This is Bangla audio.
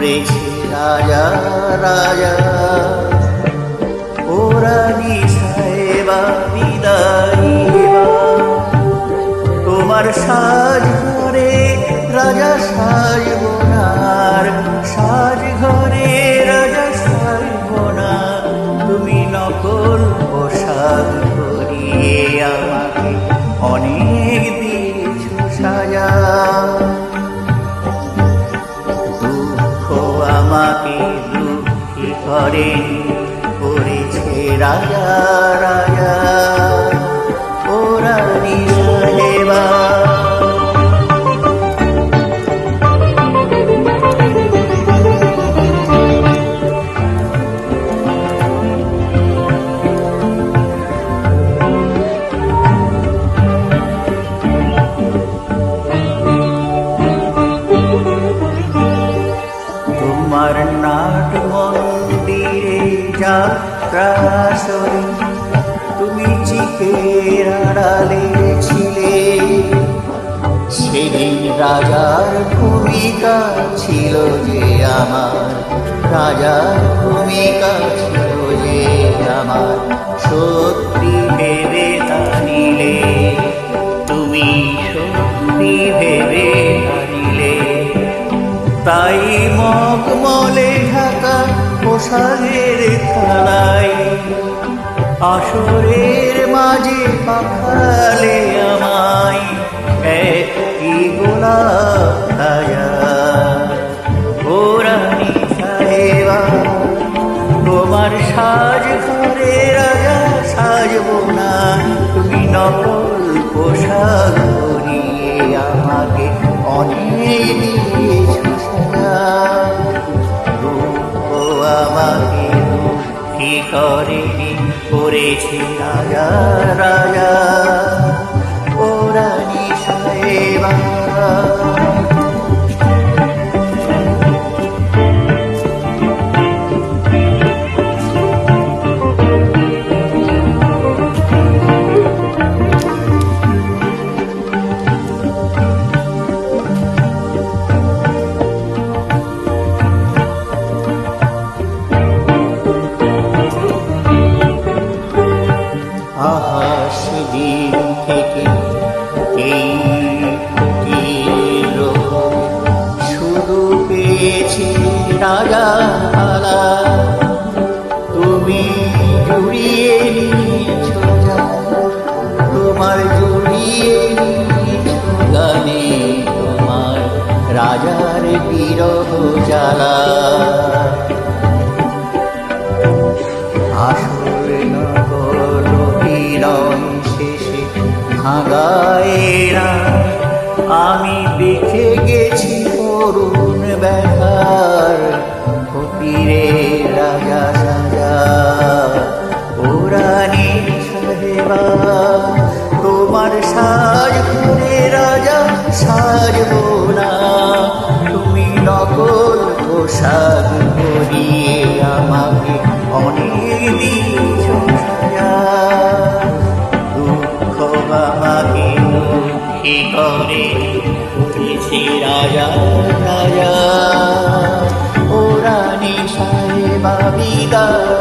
করেছে রাজা রাজা। ও রানী সাহেবা বিদায় এবার, তোমার সাজ ঘরে রাজা সাজব না, সাজ ঘরে রাজা সাজব না। তুমি নকল পোশাক পরিয়ে আমাকে অনেক দিয়েছ সাজা। দুঃখ আমাকে দুঃখী করে করেছে রাজা রাজা। ও রানী সাহেবা, তোমার নাট মন্দিরে যাত্রা সরে তুমি চিকের আড়ালে ছিলে। সেদিন রাজার ভূমিকা ছিল যে আমার, রাজার ভূমিকা ছিল যে আমার। সত্যি ভেবে তা নিলে, তুমি সত্যি ভেবে তা নিলে। তাই মখমলে ঢাকা পোশাকের থালায় আসরের মাঝে পাখালে আমায় একটি গোলাপ খাজা। ও রানী সাহেবা, তোমার সাজ ঘরে রাজা সাজব না। তুমি নকল পোশাক পরিয়ে আমাকে অনেক দিয়েছ সাজা। দুঃখ আমাকে দুঃখী করে করেছে রাজা রাজা। ও রানী সাহেবা, সেদিন থেকে এই ফকির শুধু পেয়েছি রাজা আলা। তুমি জুড়িয়ে নিয়েছ তোমার জুড়িয়ে নিয়েছ গানে তোমার রাজার বিরহ জ্বালা। আসল নগর শেষে ভাঙায়রা আমি দেখে গেছি করুণ ব্যথার ফকিরে রাজা সাজা। ও রানী সাহেবা, তোমার সাজ ঘরে রাজা সাজব না। তুমি নকল পোশাক পরিয়ে আমাকে অনেক দিয়েছ সাজা। দুঃখ আমাকে দুঃখী করে করেছে রাজা রাজা। ও রানী সাহেবা বিদায়।